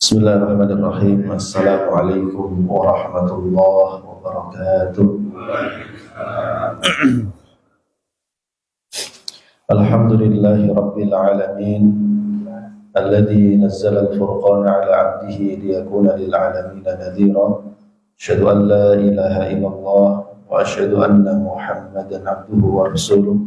Bismillahirrahmanirrahim. Assalamualaikum warahmatullahi wabarakatuh. Alhamdulillahi rabbil alamin alladzi nazzala al-furqana ala 'abdihi liyakuna lil 'alamin nadhira. Asyhadu an la ilaha illallah wa asyhadu anna Muhammadan 'abduhu wa rasuluh.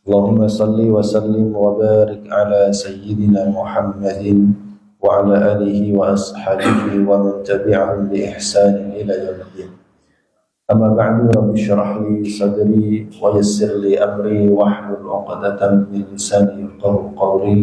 Allahumma salli wa sallim wa barik ala sayyidina Muhammadin wa ala alihi wa ashabihi wa man tabi'ahum bi ihsan ila yaumil. Amma ba'du, rabbi shrah li sadri wa yassir li amri wahlul 'uqdatam min lisani yafqahu qawli.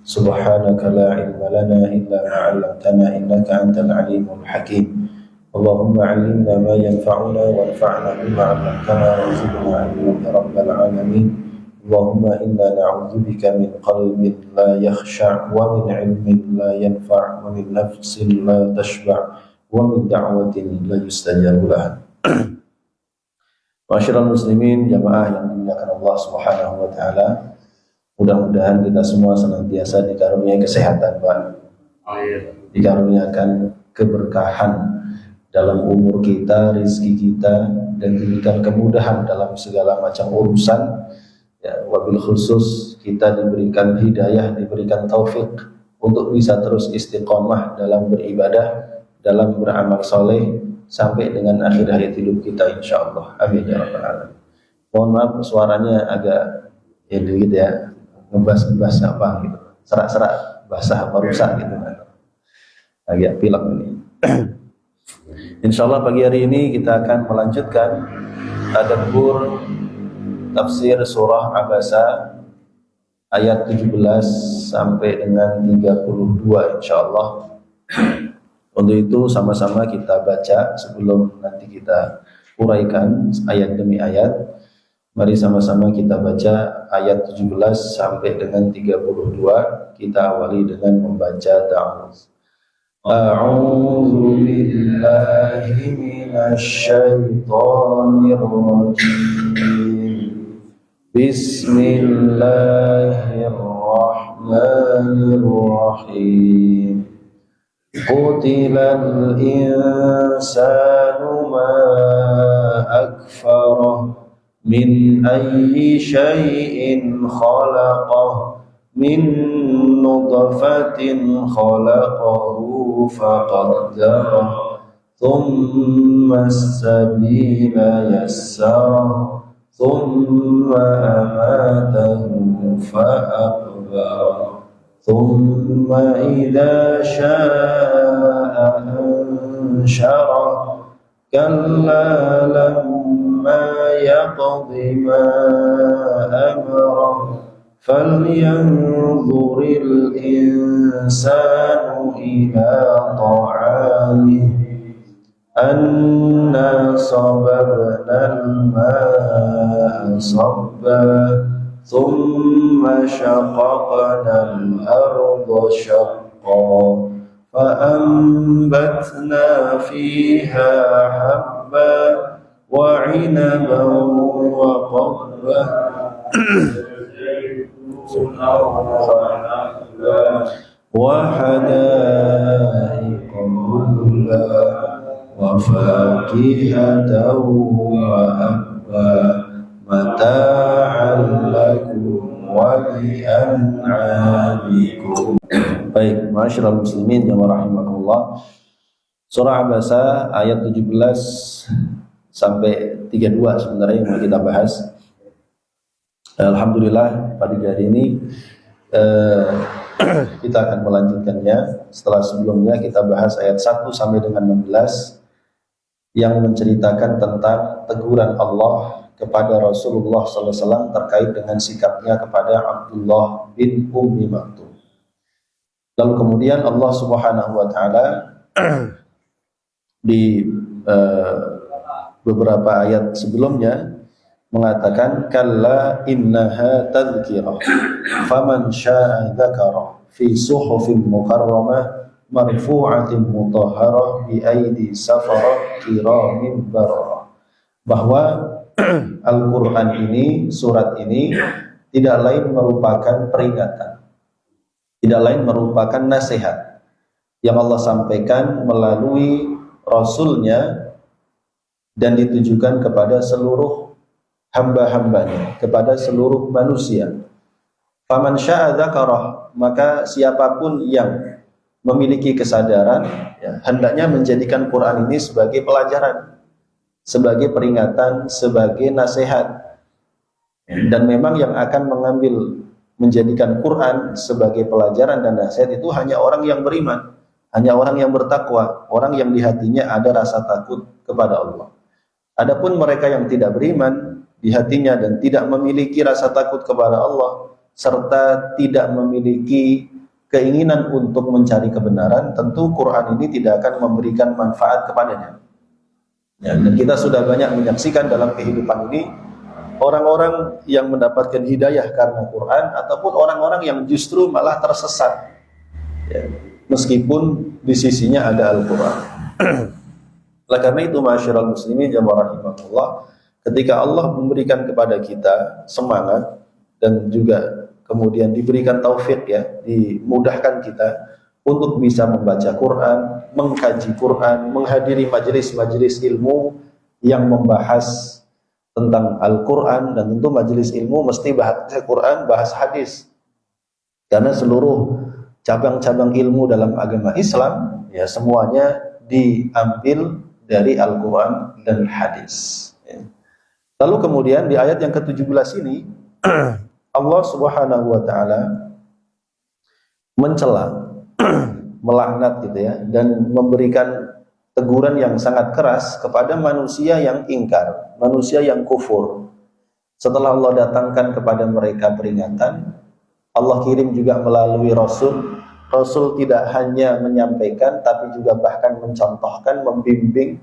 Subhanaka la ilma lana illa ma 'allamtana innaka antal alimul hakim. Allahumma 'allimna ma yanfa'una wanfa'na bima 'allamtana wa zidna 'ilman ya rabbal alamin. Allahumma inna na'udzubika min qalbin la yakhsha' wa min 'ilmin la yanfa' wa min nafsin la tashba' wa min da'watin la yustajabu laha. Ma'asyiral muslimin, jamaah yang dimuliakan Allah Subhanahu wa taala. Mudah-mudahan kita semua senantiasa dikaruniai kesehatan, Pak. Dikaruniakan keberkahan dalam umur kita, rezeki kita, dan diberikan kemudahan dalam segala macam urusan. Ya, wabil khusus kita diberikan hidayah, diberikan taufik untuk bisa terus istiqomah dalam beribadah, dalam beramal soleh sampai dengan akhir hayat hidup kita insyaallah. Amin ya rabbal alamin. Mohon maaf suaranya agak dikit ya, ngebas apa gitu, serak-serak basah apa rusak gitu kan. Agak pilek ini. Insyaallah pagi hari ini kita akan melanjutkan tadabbur tafsir surah Abasa ayat 17 sampai dengan 32 insyaallah. Untuk itu sama-sama kita baca sebelum nanti kita uraikan ayat demi ayat. Mari sama-sama kita baca ayat 17 sampai dengan 32. Kita awali dengan membaca ta'awudz. A'udzu billahi minasy syaithanir rajim. Bismillahirrahmanirrahim. Qutilal insanu ma akfarah min ayyi syai'in khalaqah min nutfatin khalaqahu faqaddarah thumma as-sabila yassarah ثم أماته فأقبره ثم إذا شاء أنشره كلا لما يقض ما أمره فلينظر الإنسان إلى طعامه أنا صببنا الماء صبا ثم شققنا الأرض شقا فأنبتنا فيها حبا وعنبا وقضبا وحدائق غلبا وفاكهة وأبا متاعا لكم ولأنعامكم. Baik, ma'asyiral muslimin yang rahimakumullah. Surah Abasa ayat 17 sampai 32 sebenarnya yang mau kita bahas. Alhamdulillah pada hari ini kita akan melanjutkannya. Setelah sebelumnya kita bahas ayat 1 sampai dengan 16 yang menceritakan tentang teguran Allah kepada Rasulullah SAW terkait dengan sikapnya kepada Abdullah bin Ummi Maktum. Lalu kemudian Allah Subhanahu wa taala di beberapa ayat sebelumnya mengatakan kalla innaha tadhkirah faman syaa'a dzakara fi suhufin mukarramah marfu'atin mutahharah bi aidi safarah kiramin bararah. Bahwa Al-Quran ini, surat ini tidak lain merupakan peringatan, tidak lain merupakan nasihat yang Allah sampaikan melalui Rasulnya dan ditujukan kepada seluruh hamba-hambanya, kepada seluruh manusia. Faman syaa dzakarah, maka siapapun yang memiliki kesadaran, ya, hendaknya menjadikan Quran ini sebagai pelajaran, sebagai peringatan, sebagai nasihat. Dan memang yang akan mengambil menjadikan Quran sebagai pelajaran dan nasihat itu hanya orang yang beriman, hanya orang yang bertakwa, orang yang di hatinya ada rasa takut kepada Allah. Adapun mereka yang tidak beriman di hatinya dan tidak memiliki rasa takut kepada Allah, serta tidak memiliki keinginan untuk mencari kebenaran, tentu Quran ini tidak akan memberikan manfaat kepadanya. Ya, dan kita sudah banyak menyaksikan dalam kehidupan ini orang-orang yang mendapatkan hidayah karena Quran, ataupun orang-orang yang justru malah tersesat, ya, meskipun di sisinya ada Al-Quran. Oleh karena itu, ma'asyiral muslimin jamaah rahimahullah, ketika Allah memberikan kepada kita semangat dan juga kemudian diberikan taufik, ya, dimudahkan kita untuk bisa membaca Quran, mengkaji Quran, menghadiri majelis-majelis ilmu yang membahas tentang Al-Quran, dan tentu majelis ilmu mesti bahas Quran, bahas hadis, karena seluruh cabang-cabang ilmu dalam agama Islam, ya, semuanya diambil dari Al-Quran dan hadis, ya. Lalu kemudian di ayat yang ke-17 ini Allah Subhanahu wa taala mencela, melaknat gitu ya, dan memberikan teguran yang sangat keras kepada manusia yang ingkar, manusia yang kufur. Setelah Allah datangkan kepada mereka peringatan, Allah kirim juga melalui Rasul. Rasul tidak hanya menyampaikan, tapi juga bahkan mencontohkan, membimbing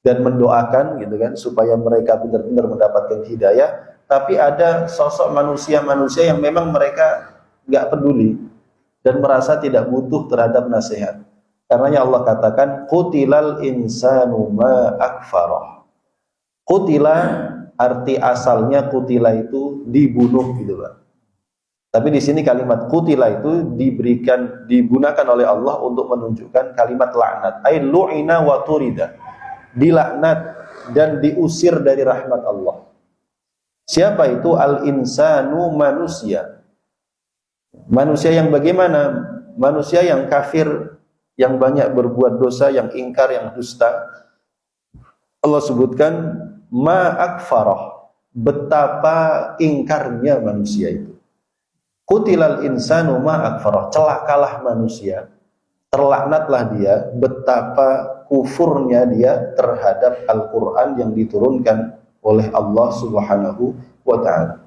dan mendoakan gitu kan, supaya mereka benar-benar mendapatkan hidayah. Tapi ada sosok manusia-manusia yang memang mereka nggak peduli dan merasa tidak butuh terhadap nasihat. Karenanya Allah katakan, qutilal insanu ma akfarah. Qutila, arti asalnya qutila itu dibunuh gitu Pak. Tapi di sini kalimat qutila itu digunakan oleh Allah untuk menunjukkan kalimat laknat. Ai lu'ina wa turida. Dilaknat dan diusir dari rahmat Allah. Siapa itu? Al-insanu, manusia. Manusia yang bagaimana? Manusia yang kafir, yang banyak berbuat dosa, yang ingkar, yang dusta. Allah sebutkan ma'akfarah, betapa ingkarnya manusia itu. Qutilal insanu ma'akfarah, celakalah manusia, terlaknatlah dia, betapa kufurnya dia terhadap Al-Quran yang diturunkan oleh Allah Subhanahu wa ta'ala.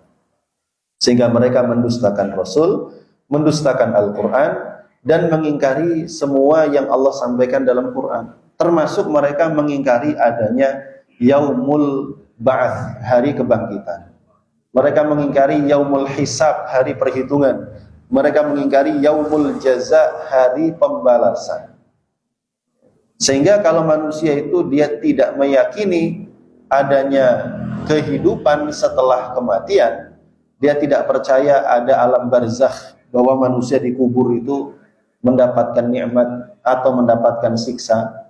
Sehingga mereka mendustakan Rasul, mendustakan Al-Quran, dan mengingkari semua yang Allah sampaikan dalam Quran. Termasuk mereka mengingkari adanya Yaumul Ba'ats, hari kebangkitan. Mereka mengingkari Yaumul Hisab, hari perhitungan. Mereka mengingkari Yaumul Jaza, hari pembalasan. Sehingga kalau manusia itu dia tidak meyakini adanya kehidupan setelah kematian, dia tidak percaya ada alam barzakh, bahwa manusia dikubur itu mendapatkan nikmat atau mendapatkan siksa,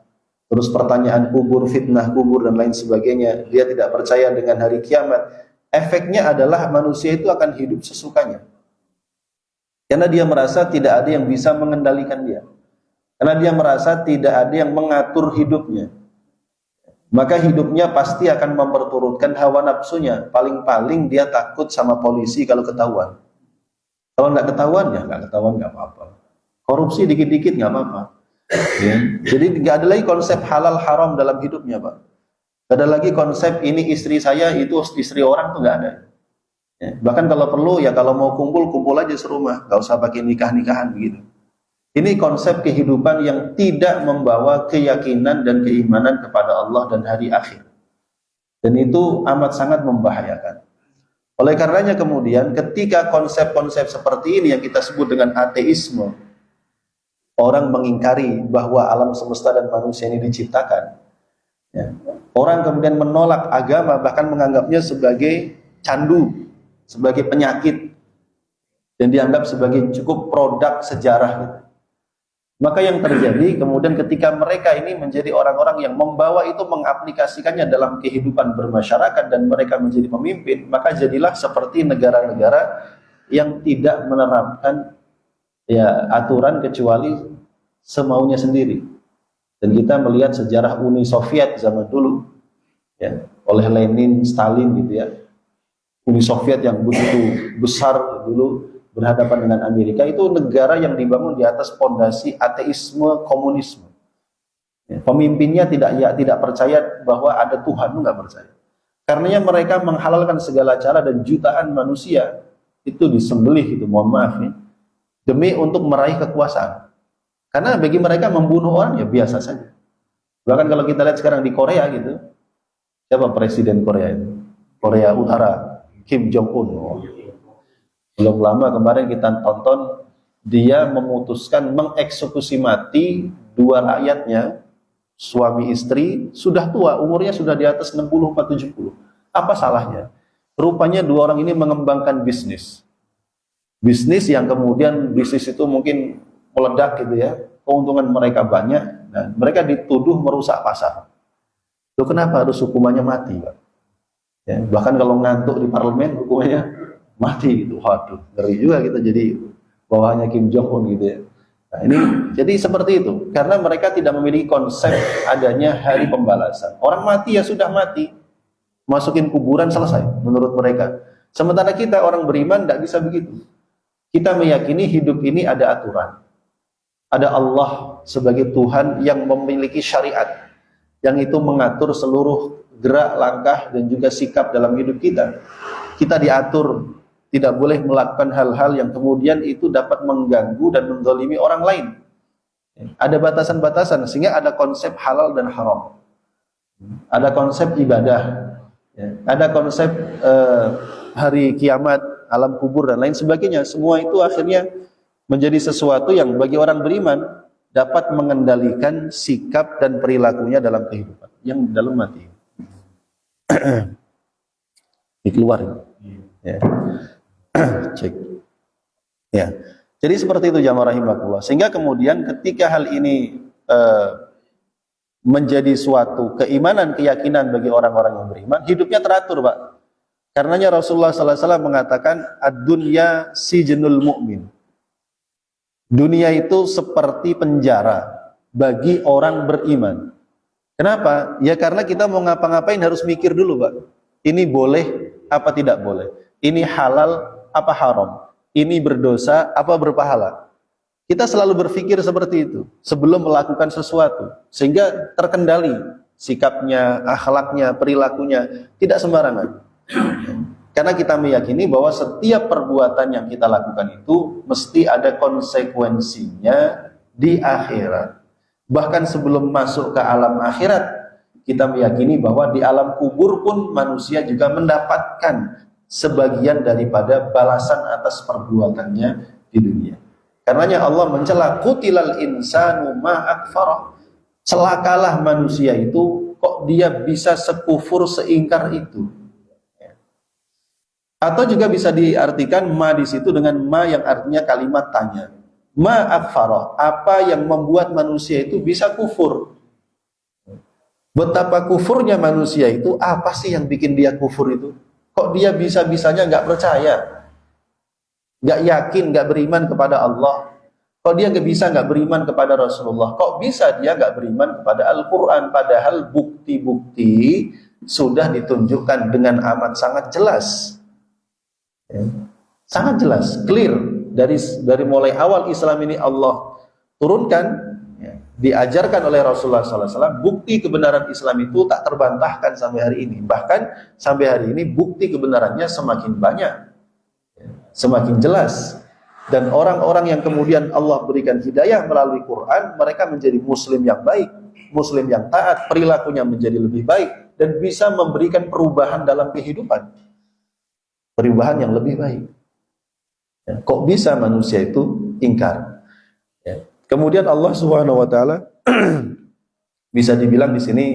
terus pertanyaan kubur, fitnah kubur dan lain sebagainya. Dia tidak percaya dengan hari kiamat. Efeknya adalah manusia itu akan hidup sesukanya, karena dia merasa tidak ada yang bisa mengendalikan dia, karena dia merasa tidak ada yang mengatur hidupnya. Maka hidupnya pasti akan memperturutkan hawa nafsunya. Paling-paling dia takut sama polisi kalau ketahuan. Kalau nggak ketahuan, ya nggak ketahuan, nggak apa-apa. Korupsi dikit-dikit nggak apa-apa. Ya. Jadi nggak ada lagi konsep halal haram dalam hidupnya, Pak. Nggak ada lagi konsep ini istri saya, itu istri orang, tuh nggak ada. Ya. Bahkan kalau perlu, ya kalau mau kumpul aja serumah, nggak usah pakai nikah-nikahan begitu. Ini konsep kehidupan yang tidak membawa keyakinan dan keimanan kepada Allah dan hari akhir. Dan itu amat sangat membahayakan. Oleh karenanya kemudian ketika konsep-konsep seperti ini yang kita sebut dengan ateisme, orang mengingkari bahwa alam semesta dan manusia ini diciptakan, ya. Orang kemudian menolak agama, bahkan menganggapnya sebagai candu, sebagai penyakit, dan dianggap sebagai cukup produk sejarah gitu. Maka yang terjadi kemudian ketika mereka ini menjadi orang-orang yang membawa itu, mengaplikasikannya dalam kehidupan bermasyarakat dan mereka menjadi pemimpin, maka jadilah seperti negara-negara yang tidak menerapkan ya aturan kecuali semaunya sendiri. Dan kita melihat sejarah Uni Soviet zaman dulu ya, oleh Lenin, Stalin gitu ya. Uni Soviet yang begitu besar dulu berhadapan dengan Amerika, itu negara yang dibangun di atas pondasi ateisme, komunisme. Ya, pemimpinnya tidak percaya bahwa ada Tuhan, nggak percaya. Karenanya mereka menghalalkan segala cara dan jutaan manusia itu disembelih, itu mohon maaf ya, demi untuk meraih kekuasaan. Karena bagi mereka membunuh orang ya biasa saja. Bahkan kalau kita lihat sekarang di Korea gitu, siapa presiden Korea itu? Korea Utara, Kim Jong Un. Belum lama kemarin kita tonton, dia memutuskan mengeksekusi mati dua rakyatnya, suami istri, sudah tua, umurnya sudah di atas 60-70. Apa salahnya? Rupanya dua orang ini mengembangkan bisnis. Bisnis yang kemudian bisnis itu mungkin meledak gitu ya, keuntungan mereka banyak, dan mereka dituduh merusak pasar. Itu kenapa harus hukumannya mati, Pak? Ya, bahkan kalau ngantuk di parlemen hukumannya mati gitu. Waduh, ngeri juga kita jadi bawahannya Kim Jong Un gitu ya. Nah, ini jadi seperti itu karena mereka tidak memiliki konsep adanya hari pembalasan. Orang mati ya sudah mati, masukin kuburan selesai menurut mereka. Sementara kita orang beriman tidak bisa begitu. Kita meyakini hidup ini ada aturan. Ada Allah sebagai Tuhan yang memiliki syariat yang itu mengatur seluruh gerak, langkah dan juga sikap dalam hidup kita. Kita diatur, tidak boleh melakukan hal-hal yang kemudian itu dapat mengganggu dan menzalimi orang lain. Ada batasan-batasan sehingga ada konsep halal dan haram. Ada konsep ibadah, ada konsep hari kiamat, alam kubur dan lain sebagainya. Semua itu akhirnya menjadi sesuatu yang bagi orang beriman dapat mengendalikan sikap dan perilakunya dalam kehidupan yang dalam mati. Dikeluarin. Ya. Cek. Ya. Jadi seperti itu jamaah rahimakumullah. Sehingga kemudian ketika hal ini menjadi suatu keimanan, keyakinan bagi orang-orang yang beriman, hidupnya teratur, Pak. Karenanya Rasulullah SAW mengatakan ad-dunya sijnul mu'min. Dunia itu seperti penjara bagi orang beriman. Kenapa? Ya karena kita mau ngapa-ngapain harus mikir dulu, Pak. Ini boleh apa tidak boleh? Ini halal apa haram? Ini berdosa apa berpahala? Kita selalu berpikir seperti itu sebelum melakukan sesuatu, sehingga terkendali sikapnya, akhlaknya, perilakunya, tidak sembarangan. Karena kita meyakini bahwa setiap perbuatan yang kita lakukan itu mesti ada konsekuensinya di akhirat. Bahkan sebelum masuk ke alam akhirat, kita meyakini bahwa di alam kubur pun manusia juga mendapatkan sebagian daripada balasan atas perbuatannya di dunia. Karenanya Allah mencela qutilal insanu ma akfarah. Celakalah manusia itu, kok dia bisa sekufur seingkar itu. Atau juga bisa diartikan ma di situ dengan ma yang artinya kalimat tanya. Ma akfarah, apa yang membuat manusia itu bisa kufur? Betapa kufurnya manusia itu, apa sih yang bikin dia kufur itu? Kok dia bisa-bisanya nggak percaya, nggak yakin, nggak beriman kepada Allah? Kok dia nggak beriman kepada Rasulullah? Kok bisa dia nggak beriman kepada Al-Quran? Padahal bukti-bukti sudah ditunjukkan dengan amat sangat jelas. Sangat jelas, clear dari mulai awal Islam ini Allah turunkan, diajarkan oleh Rasulullah SAW. Bukti kebenaran Islam itu tak terbantahkan sampai hari ini. Bahkan sampai hari ini bukti kebenarannya semakin banyak, semakin jelas. Dan orang-orang yang kemudian Allah berikan hidayah melalui Quran, mereka menjadi muslim yang baik, muslim yang taat, perilakunya menjadi lebih baik dan bisa memberikan perubahan dalam kehidupan, perubahan yang lebih baik. Kok bisa manusia itu ingkar? Kemudian Allah Subhanahu wa taala bisa dibilang di sini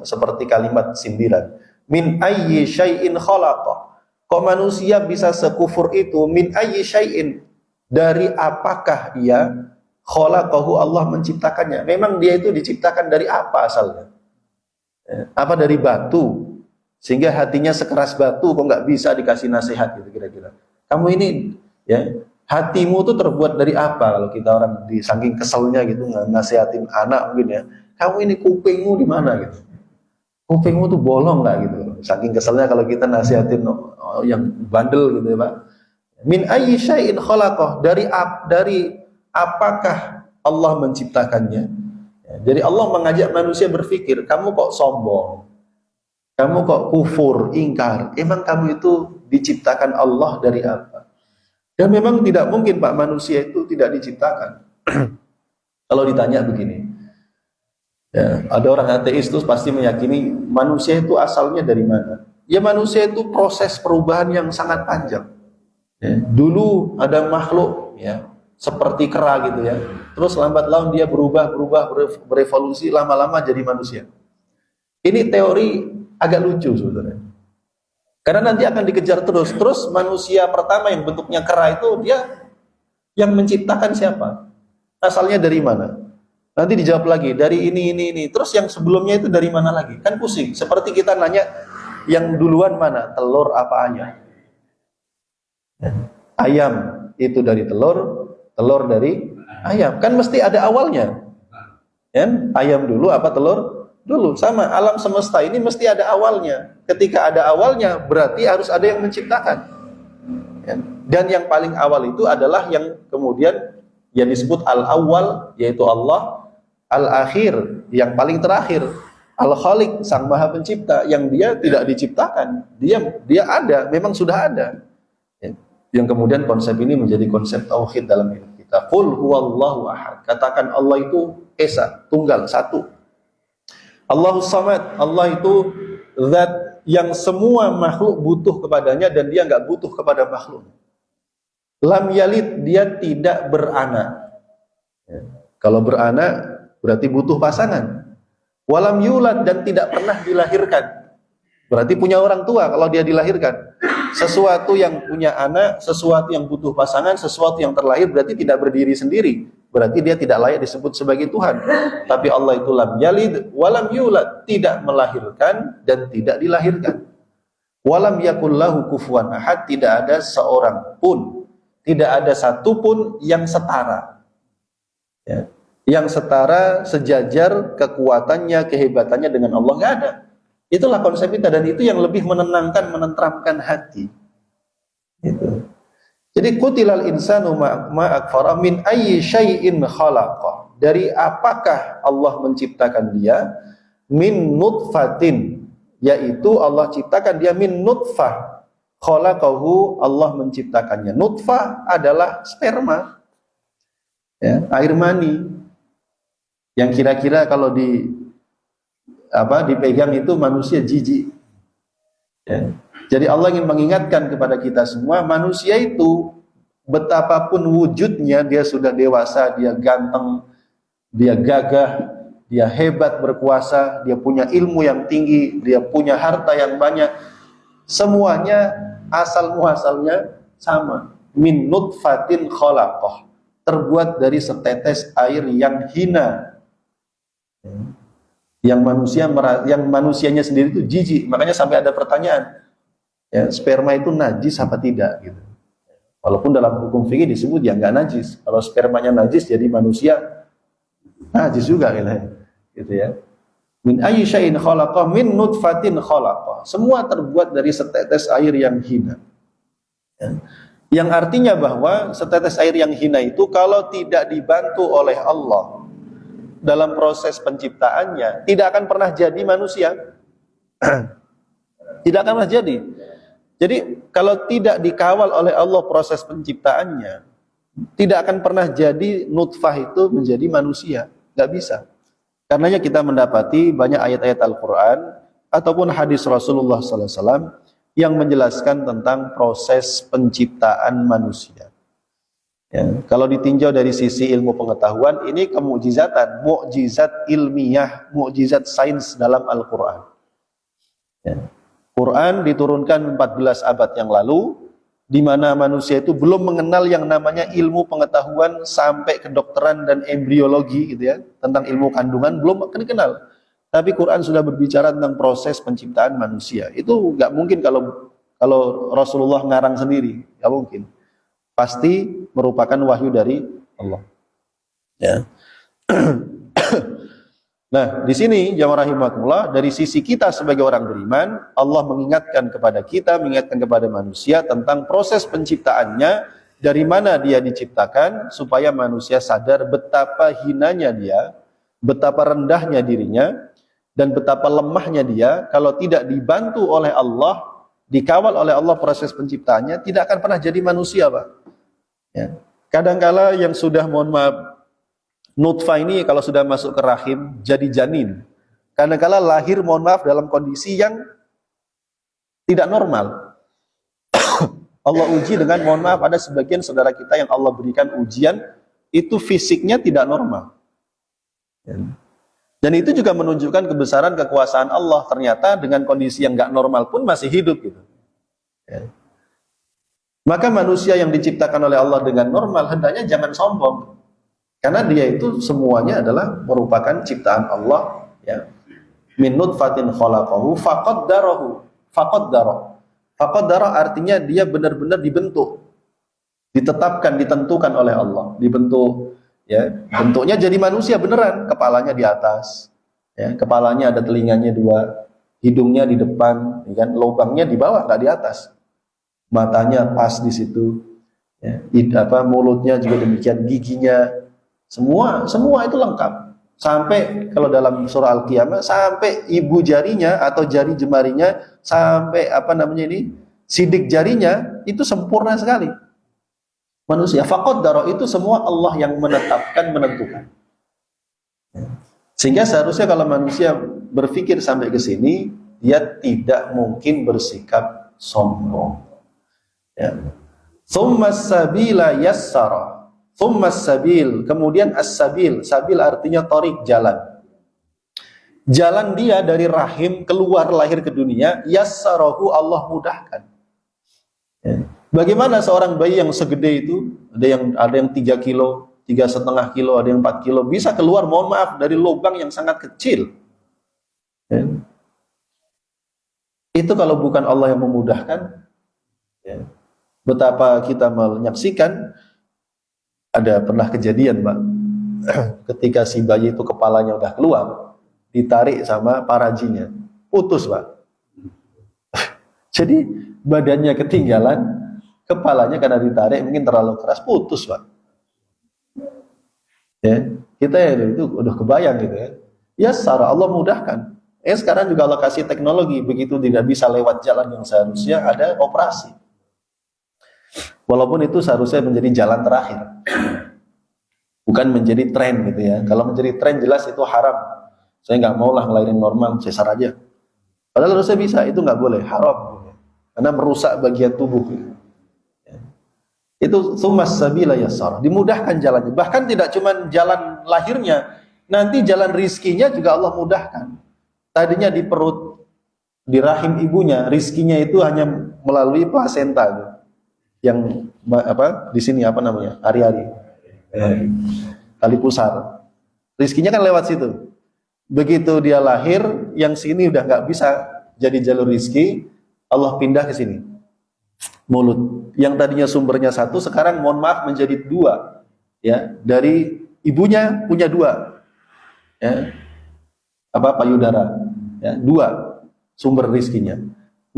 seperti kalimat sindiran. Min ayyi syai'in khalaqa. Kok manusia bisa sekufur itu? Min ayyi syai'in, dari apakah ia Khalaqahu, Allah menciptakannya. Memang dia itu diciptakan dari apa asalnya? Apa dari batu? Sehingga hatinya sekeras batu, kok nggak bisa dikasih nasihat gitu kira-kira. Kamu ini, ya, hatimu tuh terbuat dari apa? Kalau kita orang di saking keselnya gitu nasihatin anak mungkin ya. Kamu ini kupingmu di mana gitu? Kupingmu tuh bolong nggak gitu? Saking keselnya kalau kita nasihatin yang bandel gitu ya Pak. Min ayyi syai'in khalaqah, dari apakah Allah menciptakannya? Ya, jadi Allah mengajak manusia berpikir, kamu kok sombong? Kamu kok kufur, ingkar? Emang kamu itu diciptakan Allah dari apa? Dan memang tidak mungkin Pak, manusia itu tidak diciptakan. Kalau ditanya begini, ya, ada orang ateis itu pasti meyakini manusia itu asalnya dari mana? Ya, manusia itu proses perubahan yang sangat panjang. Ya, dulu ada makhluk ya seperti kera gitu ya. Terus lambat laun dia berubah berevolusi, lama-lama jadi manusia. Ini teori agak lucu sebetulnya. Karena nanti akan dikejar terus. Terus manusia pertama yang bentuknya kera itu dia yang menciptakan siapa? Asalnya dari mana? Nanti dijawab lagi dari ini. Terus yang sebelumnya itu dari mana lagi? Kan pusing. Seperti kita nanya yang duluan mana? Telur apa ayam? Ayam itu dari telur, telur dari ayam. Kan mesti ada awalnya. Kan? Ayam dulu apa telur dulu? Sama, alam semesta ini mesti ada awalnya. Ketika ada awalnya berarti harus ada yang menciptakan. Dan yang paling awal itu adalah yang kemudian yang disebut al-awwal, yaitu Allah. Al-akhir, yang paling terakhir. Al-khaliq, sang maha pencipta, yang dia tidak diciptakan. Dia ada, memang sudah ada. Yang kemudian konsep ini menjadi konsep tauhid dalam hidup kita. Qul huwallahu ahad. Katakan Allah itu esa, tunggal, satu. Allahus samad, Allah itu zat yang semua makhluk butuh kepadanya dan dia nggak butuh kepada makhluk. Lam yalid, dia tidak beranak. Ya. Kalau beranak berarti butuh pasangan. Walam yulad, dan tidak pernah dilahirkan. Berarti punya orang tua kalau dia dilahirkan. Sesuatu yang punya anak, sesuatu yang butuh pasangan, sesuatu yang terlahir berarti tidak berdiri sendiri. Berarti dia tidak layak disebut sebagai Tuhan. Tapi Allah itu lam yalid walam yulad, tidak melahirkan dan tidak dilahirkan. Walam yakul lahu kufuwan ahad, tidak ada seorang pun, tidak ada satu pun yang setara. Ya. Yang setara, sejajar kekuatannya, kehebatannya dengan Allah, nggak ada. Itulah konsep kita, dan itu yang lebih menenangkan, menenteramkan hati. Itu. Jadi kutilal insanu ma'akfara min ayyi syai'in khalaqa. Dari apakah Allah menciptakan dia? Min nutfatin, yaitu Allah ciptakan dia min nutfah. Khalaqahu, Allah menciptakannya. Nutfah adalah sperma. Ya, air mani. Yang kira-kira kalau dipegang itu manusia jijik. Ya. Jadi Allah ingin mengingatkan kepada kita semua, manusia itu betapapun wujudnya, dia sudah dewasa, dia ganteng, dia gagah, dia hebat berkuasa, dia punya ilmu yang tinggi, dia punya harta yang banyak, semuanya asal muasalnya sama. Min nutfatin khalaqah, terbuat dari setetes air yang hina. Yang manusianya sendiri itu jijik. Makanya sampai ada pertanyaan, ya, sperma itu najis apa tidak gitu. Walaupun dalam hukum fikih disebut ya nggak najis. Kalau spermanya najis jadi manusia najis juga gitu ya. Min ayyi syai'in khalaqa min nutfatin khalaqa. Semua terbuat dari setetes air yang hina. Ya. Yang artinya bahwa setetes air yang hina itu kalau tidak dibantu oleh Allah dalam proses penciptaannya, tidak akan pernah jadi manusia. Tidak akan pernah jadi. Jadi kalau tidak dikawal oleh Allah proses penciptaannya, tidak akan pernah jadi nutfah itu menjadi manusia. Nggak bisa. Karenanya kita mendapati banyak ayat-ayat Al-Quran ataupun hadis Rasulullah SAW yang menjelaskan tentang proses penciptaan manusia. Ya, kalau ditinjau dari sisi ilmu pengetahuan, ini kemukjizatan, mukjizat ilmiah, mukjizat sains dalam Al-Quran. Ya. Quran diturunkan 14 abad yang lalu, di mana manusia itu belum mengenal yang namanya ilmu pengetahuan sampai kedokteran dan embriologi gitu ya, tentang ilmu kandungan belum kenal. Tapi Quran sudah berbicara tentang proses penciptaan manusia. Itu nggak mungkin kalau Rasulullah ngarang sendiri, nggak mungkin. Pasti merupakan wahyu dari Allah. Ya. Nah, di sini jamaah rahimakumullah, dari sisi kita sebagai orang beriman, Allah mengingatkan kepada kita, mengingatkan kepada manusia tentang proses penciptaannya, dari mana dia diciptakan, supaya manusia sadar betapa hinanya dia, betapa rendahnya dirinya, dan betapa lemahnya dia. Kalau tidak dibantu oleh Allah, dikawal oleh Allah proses penciptaannya, tidak akan pernah jadi manusia, Pak. Ya. Kadangkala yang sudah, mohon maaf, nutfah ini kalau sudah masuk ke rahim jadi janin. Kadangkala lahir, mohon maaf, dalam kondisi yang tidak normal. Allah uji dengan, mohon maaf, ada sebagian saudara kita yang Allah berikan ujian itu fisiknya tidak normal. Dan itu juga menunjukkan kebesaran kekuasaan Allah. Ternyata dengan kondisi yang nggak normal pun masih hidup gitu. Maka manusia yang diciptakan oleh Allah dengan normal hendaknya jangan sombong. Karena dia itu semuanya adalah merupakan ciptaan Allah, ya. Min nutfatin khalaqahu faqaddarahu. Faqaddara artinya dia benar-benar dibentuk, ditetapkan, ditentukan oleh Allah, dibentuk, ya. Bentuknya jadi manusia beneran, kepalanya di atas, ya. Kepalanya ada telinganya 2, hidungnya di depan, ya kan? Lubangnya di bawah, nggak di atas. Matanya pas di situ, ya. Mulutnya juga demikian, giginya, semua itu lengkap. Sampai kalau dalam surah Al-Qiyamah, sampai ibu jarinya atau jari jemarinya, sampai sidik jarinya itu sempurna sekali. Manusia faqaddara itu semua Allah yang menetapkan, menentukan. Sehingga seharusnya kalau manusia berpikir sampai ke sini, dia tidak mungkin bersikap sombong. Ya. Tsummas sabila yassara. Tsummas sabil, kemudian as-sabil. Sabil artinya thariq, jalan. Jalan dia dari rahim keluar lahir ke dunia, yassarahu, Allah mudahkan. Ya. Bagaimana seorang bayi yang segede itu, ada yang 3 kilo, 3,5 kilo, ada yang 4 kilo, bisa keluar, mohon maaf, dari lubang yang sangat kecil. Ya. Itu kalau bukan Allah yang memudahkan, ya. Betapa kita menyaksikan. Ada pernah kejadian, Pak, ketika si bayi itu kepalanya udah keluar, ditarik sama parajinya, putus, Pak. Jadi badannya ketinggalan, kepalanya karena ditarik mungkin terlalu keras, putus, Pak. Ya, kita itu udah kebayang gitu ya. Ya, secara Allah mudahkan. Sekarang juga Allah kasih teknologi, begitu tidak bisa lewat jalan yang seharusnya, ada operasi. Walaupun itu seharusnya menjadi jalan terakhir, bukan menjadi tren gitu ya. Kalau menjadi tren jelas itu haram. Saya nggak mau lah ngelahirin normal, sesar aja. Padahal harusnya bisa, itu nggak boleh, haram. Karena merusak bagian tubuh. Itu tsummas sabila yassar, dimudahkan jalannya. Bahkan tidak cuma jalan lahirnya, nanti jalan rizkinya juga Allah mudahkan. Tadinya di perut, di rahim ibunya, rizkinya itu hanya melalui plasenta. Yang di sini ari-ari, tali pusar, rizkinya kan lewat situ. Begitu dia lahir, yang sini udah nggak bisa jadi jalur rizki, Allah pindah ke sini, mulut. Yang tadinya sumbernya 1, sekarang mohon maaf menjadi 2, ya. Dari ibunya punya 2, ya. Payudara, ya, 2 sumber rizkinya.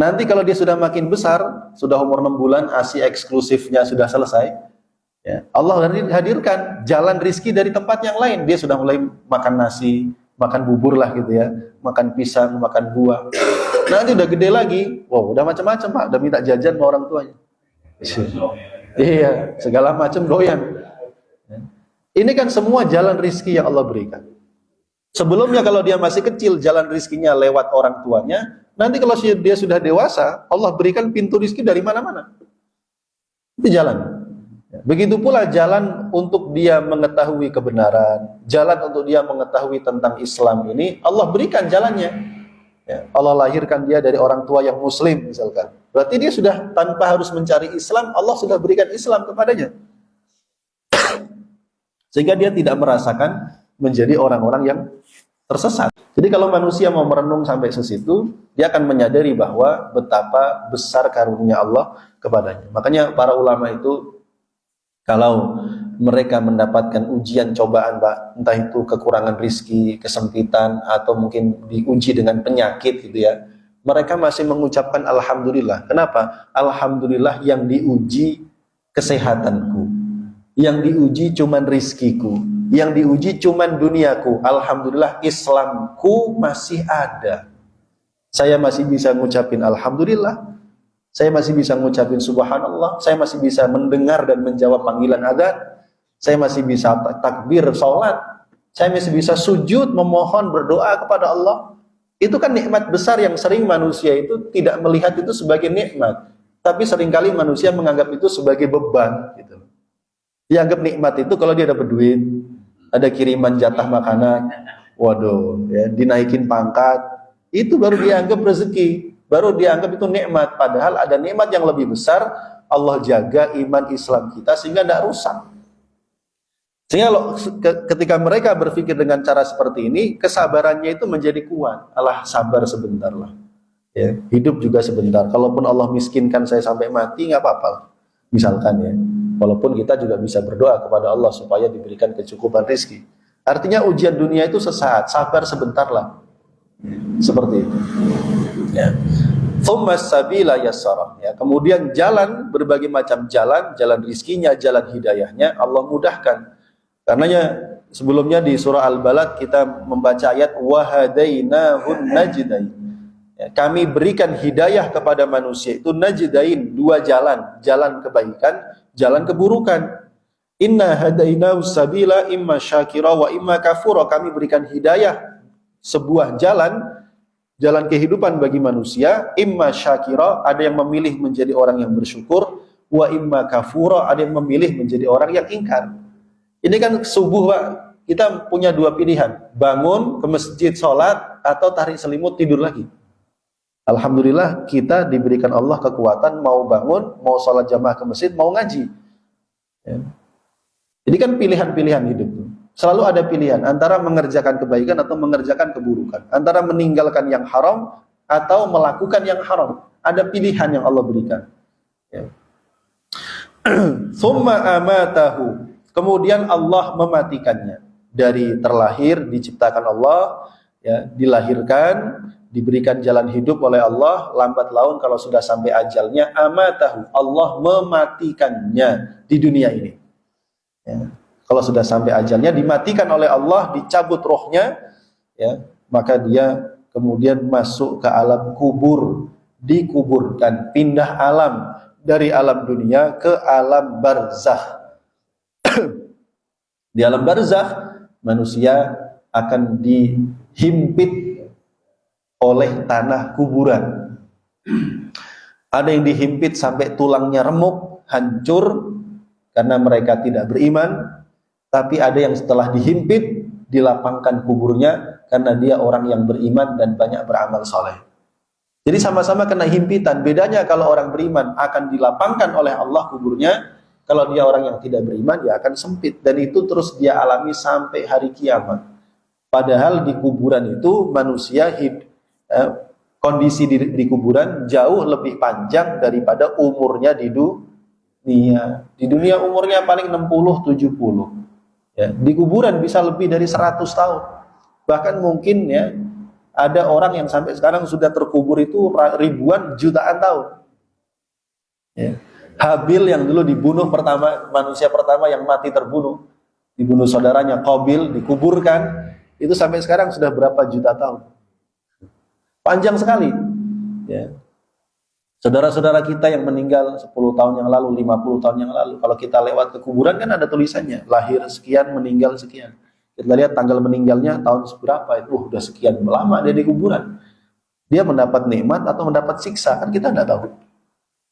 Nanti kalau dia sudah makin besar, sudah umur 6 bulan, ASI eksklusifnya sudah selesai, ya, Allah hadirkan jalan rizki dari tempat yang lain. Dia sudah mulai makan nasi, makan bubur lah gitu ya, makan pisang, makan buah. Nanti udah gede lagi, wow, udah macam-macam, Pak, udah minta jajan sama orang tuanya. Iya, segala macam doyan. Ini kan semua jalan rizki yang Allah berikan. Sebelumnya kalau dia masih kecil, jalan rizkinya lewat orang tuanya. Nanti kalau dia sudah dewasa, Allah berikan pintu rizki dari mana-mana. Itu jalan. Begitu pula jalan untuk dia mengetahui kebenaran, jalan untuk dia mengetahui tentang Islam ini, Allah berikan jalannya. Ya, Allah lahirkan dia dari orang tua yang muslim misalkan. Berarti dia sudah tanpa harus mencari Islam, Allah sudah berikan Islam kepadanya. Sehingga dia tidak merasakan menjadi orang-orang yang tersesat. Jadi kalau manusia mau merenung sampai sesitu, dia akan menyadari bahwa betapa besar karunia Allah kepadanya. Makanya para ulama itu kalau mereka mendapatkan ujian cobaan, Pak, entah itu kekurangan rizki, kesempitan, atau mungkin diuji dengan penyakit gitu ya, mereka masih mengucapkan Alhamdulillah. Kenapa? Alhamdulillah yang diuji kesehatanku, yang diuji cuman rizkiku, yang diuji cuman duniaku. Alhamdulillah Islamku masih ada. Saya masih bisa ngucapin Alhamdulillah, saya masih bisa ngucapin Subhanallah, saya masih bisa mendengar dan menjawab panggilan adzan, saya masih bisa takbir sholat, saya masih bisa sujud memohon berdoa kepada Allah. Itu kan nikmat besar yang sering manusia itu tidak melihat itu sebagai nikmat, tapi seringkali manusia menganggap itu sebagai beban gitu. Dianggap nikmat itu kalau dia dapat duit, ada kiriman jatah makanan, waduh, ya, dinaikin pangkat, itu baru dianggap rezeki, baru dianggap itu nikmat. Padahal ada nikmat yang lebih besar, Allah jaga iman Islam kita sehingga tidak rusak. Sehingga ketika mereka berpikir dengan cara seperti ini, kesabarannya itu menjadi kuat. Allah, sabar sebentar lah, ya, hidup juga sebentar. Kalaupun Allah miskinkan saya sampai mati, nggak apa-apa. Misalkan ya, walaupun kita juga bisa berdoa kepada Allah supaya diberikan kecukupan rezeki. Artinya ujian dunia itu sesaat, sabar sebentar lah. Seperti itu. Ya. Tsummas sabila yassara. Ya, kemudian jalan, berbagai macam jalan, jalan rizkinya, jalan hidayahnya Allah mudahkan. Karenanya sebelumnya di surah Al-Balad kita membaca ayat wahadainahun najdain. Ya, kami berikan hidayah kepada manusia itu najdain, dua jalan, jalan kebaikan, jalan keburukan. Inna hadainahu sabila imma syakira wa imma kafura. Kami berikan hidayah, sebuah jalan, jalan kehidupan bagi manusia. Imma syakira, ada yang memilih menjadi orang yang bersyukur, wa imma kafura, ada yang memilih menjadi orang yang ingkar. Ini kan subuh, Pak, kita punya dua pilihan, bangun ke masjid sholat atau tarik selimut tidur lagi. Alhamdulillah kita diberikan Allah kekuatan mau bangun, mau sholat jamaah ke masjid, mau ngaji. Ya. Jadi kan pilihan-pilihan hidup. Selalu ada pilihan antara mengerjakan kebaikan atau mengerjakan keburukan, antara meninggalkan yang haram atau melakukan yang haram. Ada pilihan yang Allah berikan. Ya. Tsumma amatahu. Kemudian Allah mematikannya. Dari terlahir diciptakan Allah, ya, dilahirkan, diberikan jalan hidup oleh Allah, lambat laun kalau sudah sampai ajalnya, amatahu, Allah mematikannya di dunia ini. Ya. Kalau sudah sampai ajalnya, dimatikan oleh Allah, dicabut rohnya, ya, maka dia kemudian masuk ke alam kubur, dikuburkan, pindah alam dari alam dunia ke alam barzakh. Di alam barzakh manusia akan dihimpit oleh tanah kuburan. Ada yang dihimpit sampai tulangnya remuk, hancur karena mereka tidak beriman. Tapi ada yang setelah dihimpit, dilapangkan kuburnya karena dia orang yang beriman dan banyak beramal soleh. Jadi sama-sama kena himpitan. Bedanya kalau orang beriman akan dilapangkan oleh Allah kuburnya, kalau dia orang yang tidak beriman, dia akan sempit. Dan itu terus dia alami sampai hari kiamat. Padahal di kuburan itu manusia kondisi di kuburan jauh lebih panjang daripada umurnya di dunia. Di dunia umurnya paling 60-70. Ya, di kuburan bisa lebih dari 100 tahun. Bahkan mungkin ya ada orang yang sampai sekarang sudah terkubur itu ribuan jutaan tahun. Ya. Habil yang dulu dibunuh pertama, manusia pertama yang mati terbunuh, dibunuh saudaranya Qabil, dikuburkan, itu sampai sekarang sudah berapa juta tahun. Panjang sekali. Ya. Saudara-saudara kita yang meninggal 10 tahun yang lalu, 50 tahun yang lalu, kalau kita lewat ke kuburan kan ada tulisannya, lahir sekian, meninggal sekian. Kita lihat tanggal meninggalnya tahun seberapa, itu udah sekian lama dia di kuburan. Dia mendapat nikmat atau mendapat siksa, kan kita tidak tahu.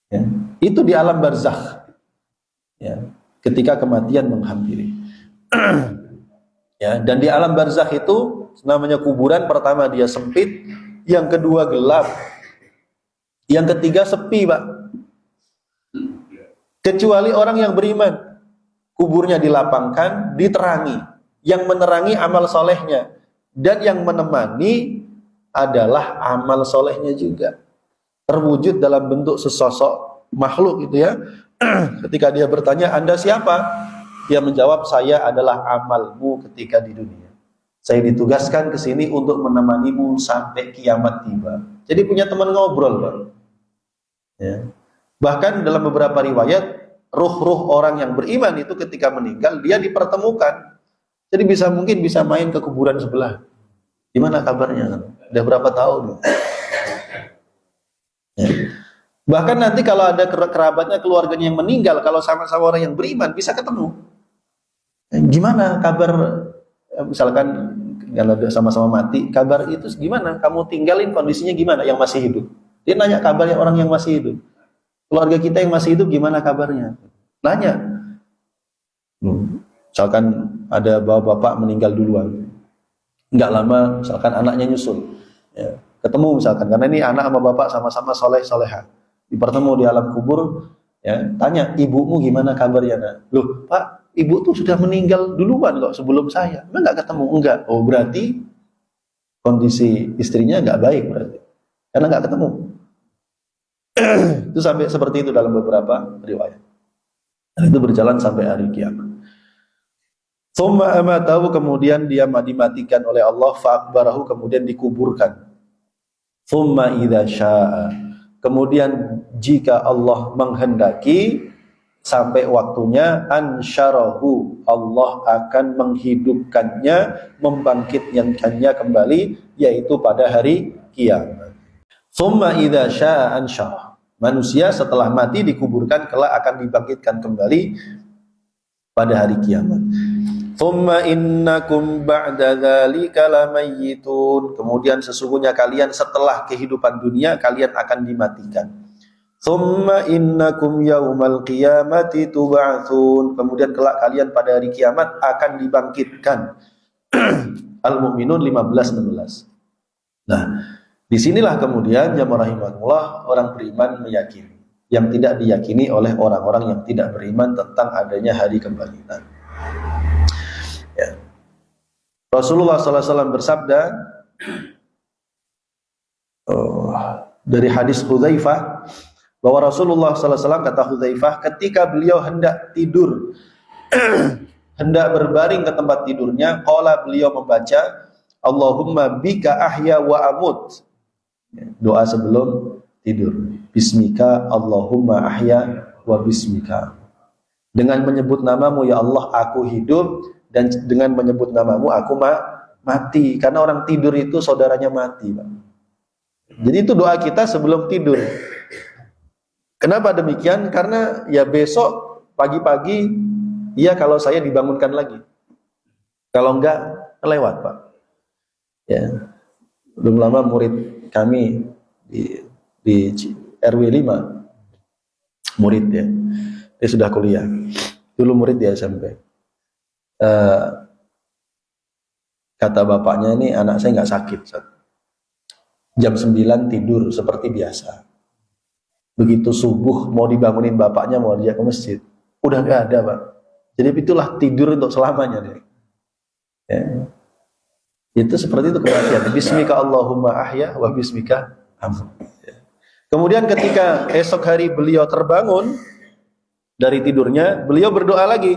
Ya. Itu di alam barzakh. Ya. Ketika kematian menghampiri. Ya, dan di alam barzakh itu namanya kuburan, pertama dia sempit, Yang kedua gelap. Yang ketiga sepi, Pak. Kecuali orang yang beriman, kuburnya dilapangkan, diterangi. Yang menerangi amal solehnya. Dan yang menemani adalah amal solehnya juga. Terwujud dalam bentuk sesosok makhluk gitu ya. Ketika dia bertanya, Anda siapa? Dia menjawab, saya adalah amalmu ketika di dunia. Saya ditugaskan ke sini untuk menemanimu sampai kiamat tiba. Jadi punya teman ngobrol, Pak. Ya. Bahkan dalam beberapa riwayat, ruh-ruh orang yang beriman itu ketika meninggal, dia dipertemukan. Jadi mungkin bisa main ke kuburan sebelah. Gimana kabarnya? Udah berapa tahun? Ya. Bahkan nanti kalau ada kerabatnya, keluarganya yang meninggal, kalau sama-sama orang yang beriman, bisa ketemu. Gimana kabar, misalkan kalau sama-sama mati, kabar itu gimana? Kamu tinggalin kondisinya gimana yang masih hidup? Dia nanya kabarnya orang yang masih hidup. Keluarga kita yang masih hidup gimana kabarnya? Nanya. Misalkan ada bapak meninggal duluan. Nggak lama, misalkan anaknya nyusul. Ya, ketemu misalkan, karena ini anak sama bapak sama-sama soleh-soleha. Dipertemu di alam kubur, ya, tanya, ibumu gimana kabarnya? Nak? Loh, Pak, ibu tuh sudah meninggal duluan kok sebelum saya. Emang nggak ketemu? Enggak. Oh, berarti kondisi istrinya nggak baik berarti. Karena nggak ketemu. Itu sampai seperti itu dalam beberapa riwayat. Dan itu berjalan sampai hari kiamat. Tsumma amatahu, kemudian dia dimatikan oleh Allah, fa'akbarahu, kemudian dikuburkan. Tsumma idza syaa, kemudian jika Allah menghendaki sampai waktunya, ansyarahu, Allah akan menghidupkannya, membangkitkannya kembali, yaitu pada hari kiamat. Tsumma idza syaa ansyarah, manusia setelah mati dikuburkan kelak akan dibangkitkan kembali pada hari kiamat. Tsumma innakum ba'da dzalika lamayyitun, kemudian sesungguhnya kalian setelah kehidupan dunia kalian akan dimatikan. Tsumma innakum yaumal qiyamati tub'atsun, kemudian kelak kalian pada hari kiamat akan dibangkitkan. Al-Mu'minun 15-16. Nah, disinilah kemudian jamaah rahimakumullah orang beriman meyakini yang tidak diyakini oleh orang-orang yang tidak beriman tentang adanya hari kebangkitan. Ya. Rasulullah SAW bersabda dari hadis Hudzaifah bahwa Rasulullah SAW, kata Hudzaifah, ketika beliau hendak tidur, hendak berbaring ke tempat tidurnya, qala, beliau membaca, Allahumma bika ahya wa amut. Doa sebelum tidur. Bismika Allahumma ahya wa bismika. Dengan menyebut namamu ya Allah aku hidup, dan dengan menyebut namamu aku mati. Karena orang tidur itu saudaranya mati, Pak. Jadi itu doa kita sebelum tidur. Kenapa demikian? Karena ya besok pagi-pagi, ya kalau saya dibangunkan lagi. Kalau enggak, lewat, Pak. Ya. Belum lama murid kami di RW 5, murid ya. Dia sudah kuliah. Dulu murid di SMP. Kata bapaknya, ini anak saya nggak sakit. Jam 9 tidur seperti biasa. Begitu subuh mau dibangunin bapaknya, mau dia ke masjid, udah nggak ada, Pak. Jadi itulah tidur untuk selamanya deh. Ya. Itu seperti itu kematian. Bismika Allahumma ahya wa bismika amut. Ya. Kemudian ketika esok hari beliau terbangun dari tidurnya, beliau berdoa lagi,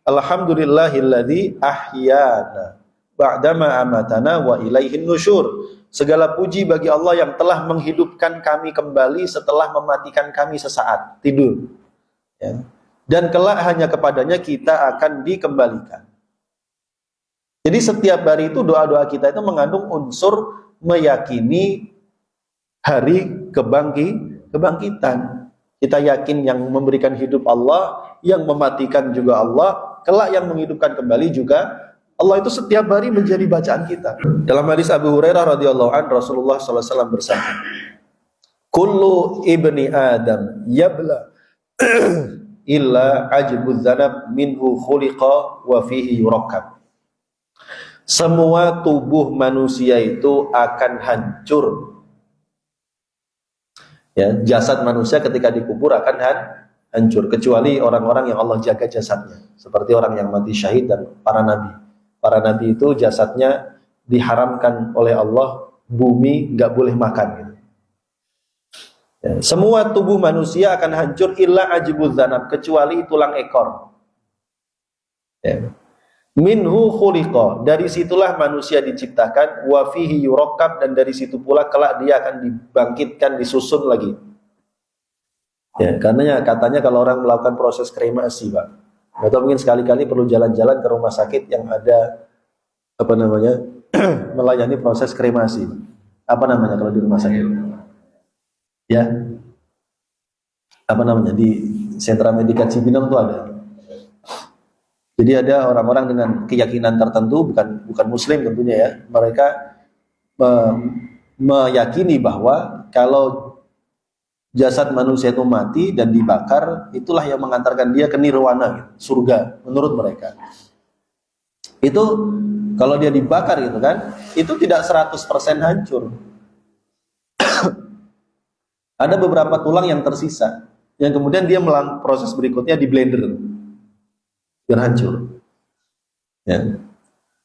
Alhamdulillahilladzi ahyana ba'dama amatana wa ilaihin nusyur. Segala puji bagi Allah yang telah menghidupkan kami kembali setelah mematikan kami sesaat tidur. Ya. Dan kelak hanya kepadanya kita akan dikembalikan. Jadi setiap hari itu doa-doa kita itu mengandung unsur meyakini hari kebangkitan. Kita yakin yang memberikan hidup Allah, yang mematikan juga Allah, kelak yang menghidupkan kembali juga Allah. Itu setiap hari menjadi bacaan kita. Dalam hadis Abu Hurairah radhiyallahu anhu, Rasulullah SAW bersabda, kullu ibni Adam yabla illa ajbuz zanab minhu khuliqa wa fihi yurakkab. Semua tubuh manusia itu akan hancur. Ya, jasad manusia ketika dikubur akan hancur, kecuali orang-orang yang Allah jaga jasadnya, seperti orang yang mati syahid dan para nabi. Para nabi itu jasadnya diharamkan oleh Allah, bumi nggak boleh makan. Gitu. Ya, semua tubuh manusia akan hancur illa ajibuz zanab, kecuali tulang ekor. Ya. Minhu khuliqa, dari situlah manusia diciptakan, wa fihi yurakkab, dan dari situ pula kelak dia akan dibangkitkan, disusun lagi. Ya, katanya kalau orang melakukan proses kremasi, Pak, atau mungkin sekali-kali perlu jalan-jalan ke rumah sakit yang ada melayani proses kremasi. Apa namanya kalau di rumah sakit? Ya. Apa namanya? Di Sentra Medika Cibinong itu ada. Jadi ada orang-orang dengan keyakinan tertentu, bukan muslim tentunya ya. Mereka meyakini bahwa kalau jasad manusia itu mati dan dibakar, itulah yang mengantarkan dia ke nirwana, gitu, surga menurut mereka. Itu kalau dia dibakar gitu kan, itu tidak 100% hancur. Ada beberapa tulang yang tersisa, yang kemudian dia melakukan proses berikutnya di blender biar hancur. Ya.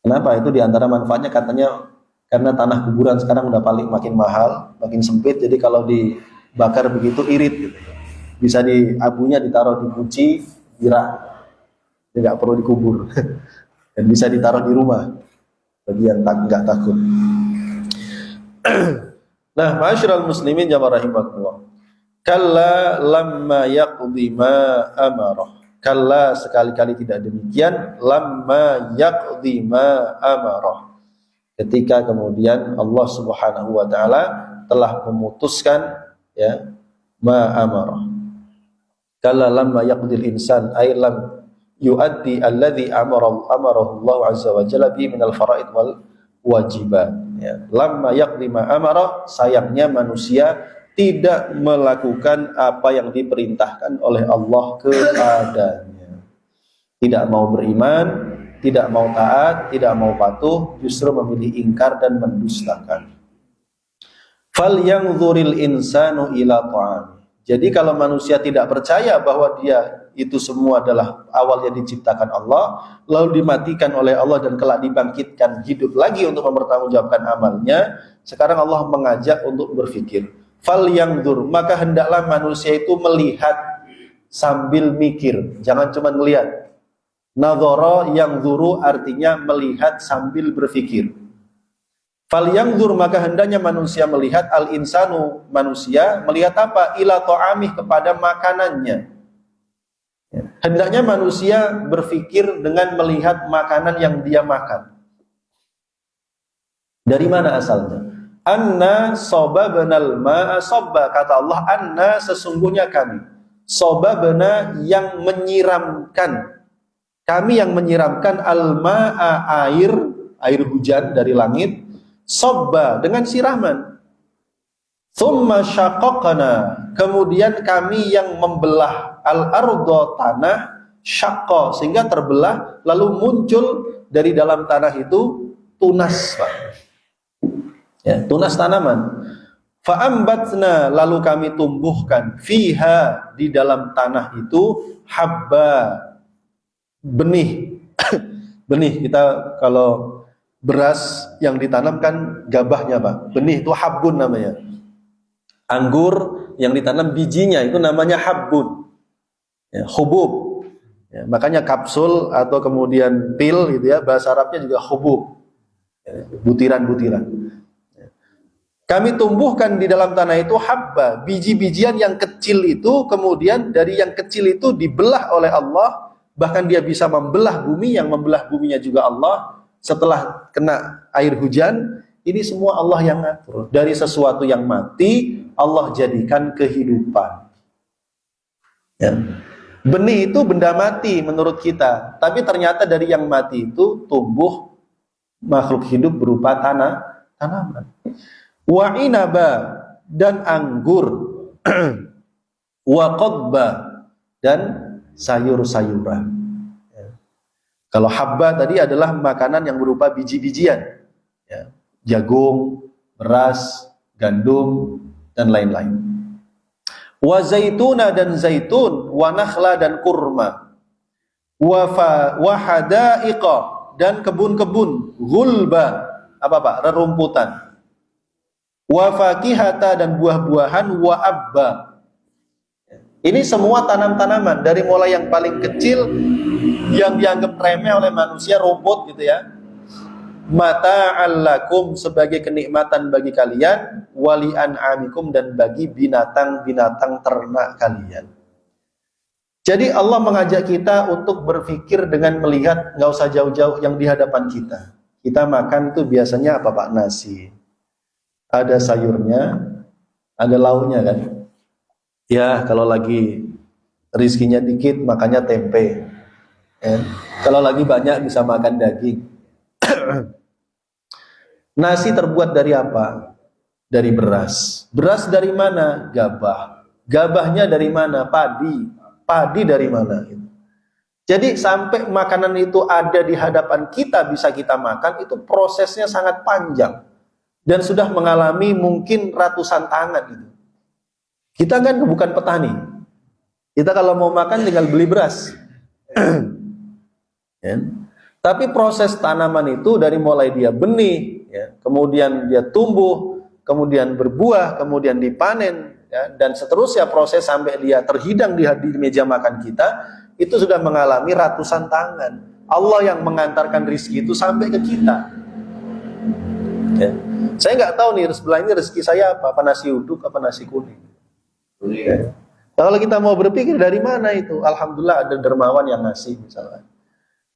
Kenapa? Itu diantara manfaatnya katanya karena tanah kuburan sekarang udah makin mahal, makin sempit. Jadi kalau dibakar begitu irit, gitu. Bisa abunya ditaruh di guci, dirak, tidak perlu dikubur, dan bisa ditaruh di rumah bagi yang nggak takut. Nah, ma'asyiral muslimin jamaah rahimakumullah. Kalla lamma yaqdi ma amarah. Kalla, sekali-kali tidak demikian, lamma yaqdi ma amarah, ketika kemudian Allah Subhanahu wa taala telah memutuskan ya ma amarah. Kalla lamma yaqdil insan ay lam yuaddi alladhi amarahu Allah azza wa jalla bi minal faraid wal wajibat. Ya, lamma yaqdi ma amarah, sayangnya manusia tidak melakukan apa yang diperintahkan oleh Allah kepadanya. Tidak mau beriman, tidak mau taat, tidak mau patuh, justru memilih ingkar dan mendustakan. Falyanzuril insanu ila ta'ami. Jadi kalau manusia tidak percaya bahwa dia itu semua adalah awalnya diciptakan Allah, lalu dimatikan oleh Allah dan kelak dibangkitkan hidup lagi untuk mempertanggungjawabkan amalnya, sekarang Allah mengajak untuk berpikir. Falyanzur, maka hendaklah manusia itu melihat sambil mikir, jangan cuma melihat. Nadhara yanzuru artinya melihat sambil berpikir. Falyanzur, maka hendaknya manusia melihat, al insanu, manusia melihat apa? Ila ta'amih, kepada makanannya. Hendaknya manusia berpikir dengan melihat makanan yang dia makan. Dari mana asalnya? Anna sobabnal ma'a sobba, kata Allah, anna, sesungguhnya kami, sobabna, yang menyiramkan, kami yang menyiramkan, al-ma'a, air hujan dari langit, sobba, dengan siraman. Thumma syaqaqna, kemudian kami yang membelah, al-ardo, tanah, syaqqa, sehingga terbelah, lalu muncul dari dalam tanah itu tunas, Pak. Ya, tunas tanaman. Fa'ambatna, lalu kami tumbuhkan, fiha, di dalam tanah itu, habba, benih. Benih, kita kalau beras yang ditanamkan gabahnya, Pak. Benih itu habbun namanya. Anggur yang ditanam bijinya itu namanya habbun. Ya, hubub. Ya, makanya kapsul atau kemudian pil gitu ya, bahasa Arabnya juga hubub. Ya, butiran-butiran. Kami tumbuhkan di dalam tanah itu habba, biji-bijian yang kecil itu, kemudian dari yang kecil itu dibelah oleh Allah, bahkan dia bisa membelah bumi, yang membelah buminya juga Allah. Setelah kena air hujan, ini semua Allah yang ngatur. Dari sesuatu yang mati, Allah jadikan kehidupan. Ya. Benih itu benda mati menurut kita, tapi ternyata dari yang mati itu tumbuh makhluk hidup berupa tanaman. Wa inaba, dan anggur, wa qadba, dan sayur-sayuran. Kalau habba tadi adalah makanan yang berupa biji-bijian, ya. Jagung, beras, gandum, dan lain-lain. Wa zaituna dan zaitun, wa nakhla dan kurma, wa hadaiqa dan kebun-kebun, gulba, apa Pak? Rerumputan. Wa fakihata dan buah-buahan, wa abba. Ini semua tanam-tanaman, dari mulai yang paling kecil yang dianggap remeh oleh manusia, rumput gitu ya. Mata'al lakum, sebagai kenikmatan bagi kalian, wali an'amikum, dan bagi binatang-binatang ternak kalian. Jadi Allah mengajak kita untuk berpikir dengan melihat, nggak usah jauh-jauh yang di hadapan kita. Kita makan itu biasanya apa Pak? Nasi. Ada sayurnya, ada lauknya kan? Ya, kalau lagi rizkinya dikit, makannya tempe. Ya. Kalau lagi banyak bisa makan daging. Nasi terbuat dari apa? Dari beras. Beras dari mana? Gabah. Gabahnya dari mana? Padi. Padi dari mana? Jadi sampai makanan itu ada di hadapan kita, bisa kita makan, itu prosesnya sangat panjang. Dan sudah mengalami mungkin ratusan tangan gitu. Kita kan bukan petani. Kita kalau mau makan tinggal beli beras. Ya. Tapi proses tanaman itu dari mulai dia benih, ya, kemudian dia tumbuh, kemudian berbuah, kemudian dipanen, ya, dan seterusnya proses sampai dia terhidang di meja makan kita, itu sudah mengalami ratusan tangan. Allah yang mengantarkan rezeki itu sampai ke kita. Ya. Saya nggak tahu nih sebelah ini rezeki saya apa nasi uduk, apa nasi kuning. Ya. Kalau kita mau berpikir dari mana itu, alhamdulillah ada dermawan yang ngasih misalnya.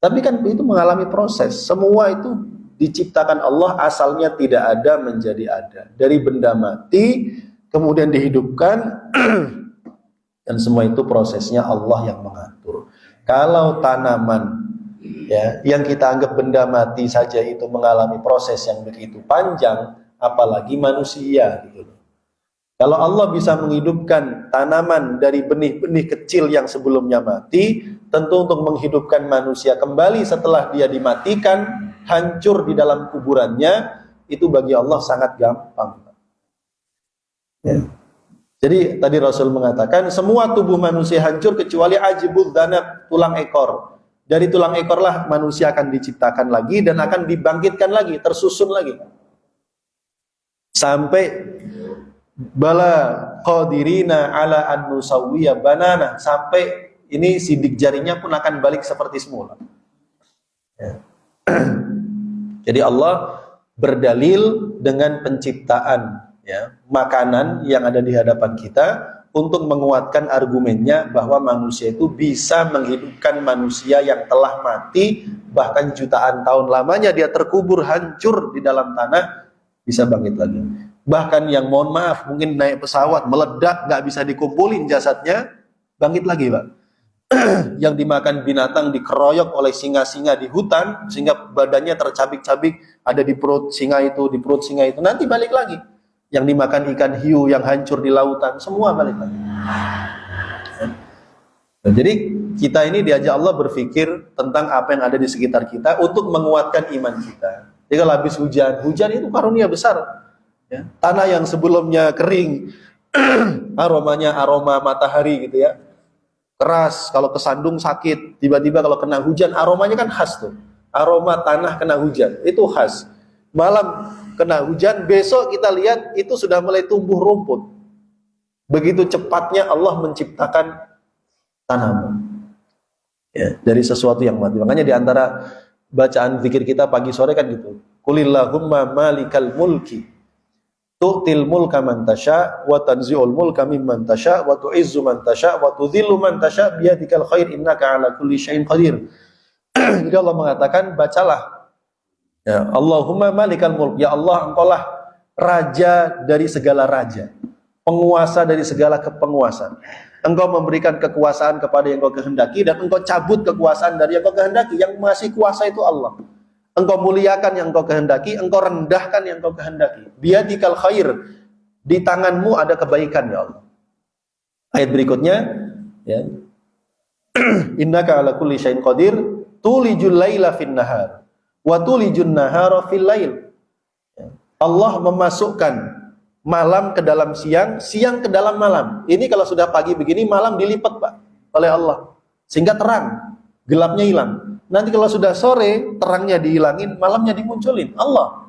Tapi kan itu mengalami proses. Semua itu diciptakan Allah, asalnya tidak ada menjadi ada. Dari benda mati kemudian dihidupkan dan semua itu prosesnya Allah yang mengatur. Kalau tanaman, ya, yang kita anggap benda mati saja itu mengalami proses yang begitu panjang, apalagi manusia gitu. Kalau Allah bisa menghidupkan tanaman dari benih-benih kecil yang sebelumnya mati, tentu untuk menghidupkan manusia kembali setelah dia dimatikan, hancur di dalam kuburannya, itu bagi Allah sangat gampang. Ya. Jadi tadi Rasul mengatakan semua tubuh manusia hancur kecuali ajibul danab, tulang ekor. Dari tulang ekorlah manusia akan diciptakan lagi dan akan dibangkitkan lagi, tersusun lagi. Sampai bala qadirina ala an nusawwiya banana, sampai ini sidik jarinya pun akan balik seperti semula. Ya. Jadi Allah berdalil dengan penciptaan, ya, makanan yang ada di hadapan kita untuk menguatkan argumennya bahwa manusia itu bisa menghidupkan manusia yang telah mati, bahkan jutaan tahun lamanya dia terkubur hancur di dalam tanah, bisa bangkit lagi. Bahkan yang mohon maaf mungkin naik pesawat meledak nggak bisa dikumpulin jasadnya, bangkit lagi Pak. Yang dimakan binatang, dikeroyok oleh singa-singa di hutan sehingga badannya tercabik-cabik, ada di perut singa itu, di perut singa itu, nanti balik lagi. Yang dimakan ikan hiu yang hancur di lautan, semua balik lagi. Nah, jadi kita ini diajak Allah berpikir tentang apa yang ada di sekitar kita untuk menguatkan iman kita. Jadi kalau habis hujan itu karunia besar. Ya, tanah yang sebelumnya kering, aromanya aroma matahari gitu ya, keras, kalau kesandung sakit, tiba-tiba kalau kena hujan aromanya kan khas tuh, aroma tanah kena hujan itu khas. Malam kena hujan, besok kita lihat itu sudah mulai tumbuh rumput. Begitu cepatnya Allah menciptakan tanaman, ya, dari sesuatu yang mati. Makanya diantara bacaan zikir kita pagi sore kan gitu, Qulillahumma malikal mulki tu'til mulka man tasha wa tanzi'ul mulka mimman tasha wa tu'izzu man tasha wa tudhillu man tasha biyadikal khair innaka ala kulli syai'in qadir. Jadi Allah mengatakan, bacalah, ya, Allahumma malikal mulk, ya Allah engkaulah raja dari segala raja, penguasa dari segala kepenguasaan. Engkau memberikan kekuasaan kepada yang engkau kehendaki dan engkau cabut kekuasaan dari yang engkau kehendaki. Yang masih kuasa itu Allah. Engkau muliakan yang engkau kehendaki, engkau rendahkan yang engkau kehendaki. Biyadikal khair, di tanganmu ada kebaikan ya Allah. Ayat berikutnya, ya, innaka ala kulli syai'in qadir, tulijul laila fin nahar wa tulijun nahara fil lail. Allah memasukkan malam ke dalam siang, siang ke dalam malam. Ini kalau sudah pagi begini, malam dilipat, Pak, oleh Allah. Sehingga terang, gelapnya hilang. Nanti kalau sudah sore, terangnya dihilangin, malamnya dimunculin. Allah.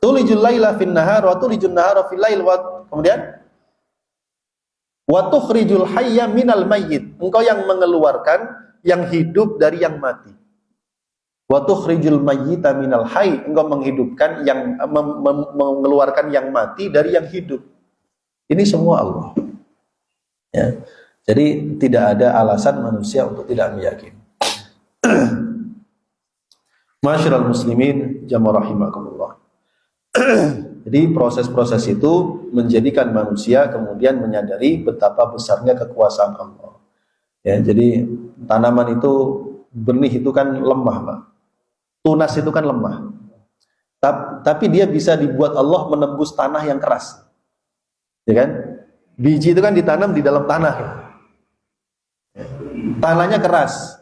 Tulijul laila fin nahar wa tulijun nahara fil lail. Kemudian wa tukhrijul hayya minal mayyit. Engkau yang mengeluarkan yang hidup dari yang mati. Wa tukhrijul mayyita minal hayy. Engkau menghidupkan yang mengeluarkan yang mati dari yang hidup. Ini semua Allah. Ya. Jadi tidak ada alasan manusia untuk tidak meyakini. Ma'asyiral muslimin jamaah rahimakumullah. Jadi proses-proses itu menjadikan manusia kemudian menyadari betapa besarnya kekuasaan Allah. Ya, jadi tanaman itu, benih itu kan lemah, Pak. Tunas itu kan lemah. Tapi dia bisa dibuat Allah menembus tanah yang keras. Ya kan? Biji itu kan ditanam di dalam tanah. Tanahnya keras.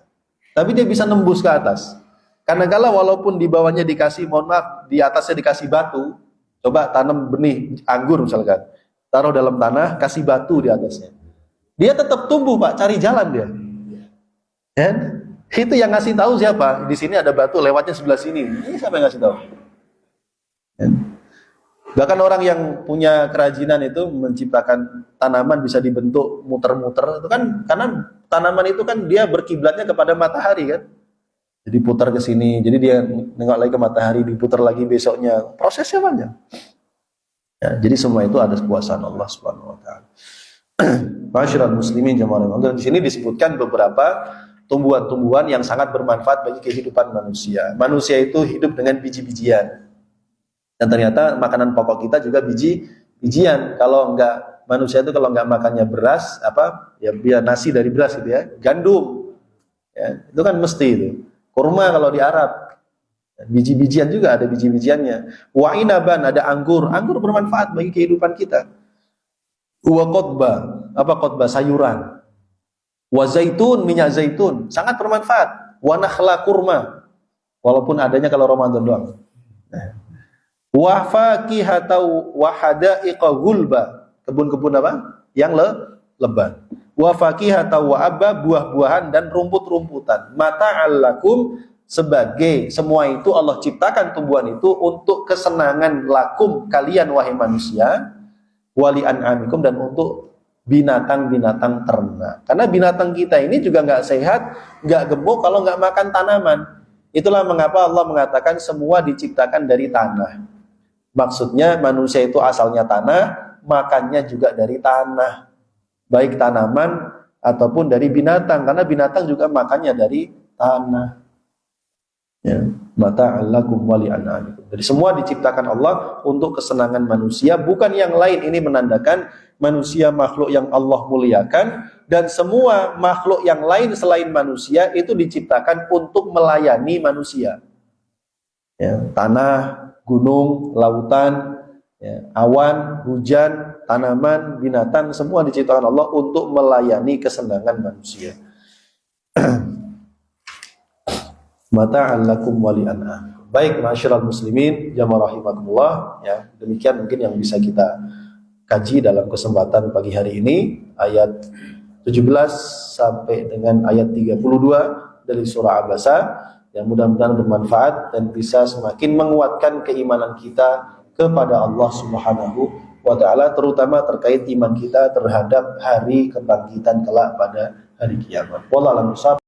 Tapi dia bisa nembus ke atas. Karena kalau walaupun di bawahnya dikasih, mohon maaf, di atasnya dikasih batu, coba tanam benih anggur misalkan, taruh dalam tanah, kasih batu di atasnya, dia tetap tumbuh, Pak, cari jalan dia. Dan itu yang ngasih tahu siapa? Di sini ada batu, lewatnya sebelah sini. Ini siapa yang ngasih tahu? Bahkan orang yang punya kerajinan itu menciptakan tanaman bisa dibentuk muter-muter, itu kan karena tanaman itu kan dia berkiblatnya kepada matahari kan. Jadi putar ke sini, jadi dia nengok lagi ke matahari, diputar lagi besoknya. Prosesnya banyak. Ya, jadi semua itu ada kekuasaan Allah Subhanahu wa taala. Ma'asyiral muslimin jamaah Allah. Di sini disebutkan beberapa tumbuhan-tumbuhan yang sangat bermanfaat bagi kehidupan manusia. Manusia itu hidup dengan biji-bijian. Dan ternyata makanan pokok kita juga biji-bijian. Kalau enggak, manusia itu kalau enggak makannya beras, ya biar nasi dari beras gitu ya, gandum. Ya, itu kan mesti itu. Kurma kalau di Arab, biji-bijian juga ada biji-bijiannya. Wa inaban, ada anggur. Anggur bermanfaat bagi kehidupan kita. Wa qotba, qotba? Sayuran. Wa zaitun, minyak zaitun, sangat bermanfaat. Wa nakhla kurma, walaupun adanya kalau Ramadan doang. Wa faqihatau wa hadaiqa gulba, kebun-kebun yang lebat. Wa faqihatau wa abba, buah-buahan dan rumput-rumputan. Mata'al lakum, sebagai semua itu Allah ciptakan tumbuhan itu untuk kesenangan lakum, kalian wahai manusia, wali an'amikum, dan untuk binatang-binatang ternak. Karena binatang kita ini juga nggak sehat, nggak gemuk kalau nggak makan tanaman. Itulah mengapa Allah mengatakan semua diciptakan dari tanah. Maksudnya manusia itu asalnya tanah, makannya juga dari tanah. Baik tanaman ataupun dari binatang, karena binatang juga makannya dari tanah. Ya, mata'al lakum wa li'an'amikum. Jadi semua diciptakan Allah untuk kesenangan manusia, bukan yang lain. Ini menandakan manusia makhluk yang Allah muliakan, dan semua makhluk yang lain selain manusia itu diciptakan untuk melayani manusia. Ya, tanah, gunung, lautan, ya, awan, hujan, tanaman, binatang, semua diciptakan Allah untuk melayani kesenangan manusia. Mata'al lakum wa li'an'amikum. Baik, ma'asyiral muslimin jamaah rahimakumullah, ya, demikian mungkin yang bisa kita kaji dalam kesempatan pagi hari ini, ayat 17 sampai dengan ayat 32 dari surah Abasa, yang mudah-mudahan bermanfaat dan bisa semakin menguatkan keimanan kita kepada Allah Subhanahu wa ta'ala, terutama terkait iman kita terhadap hari kebangkitan kelak pada hari kiamat. Wallahu a'lam bishawab.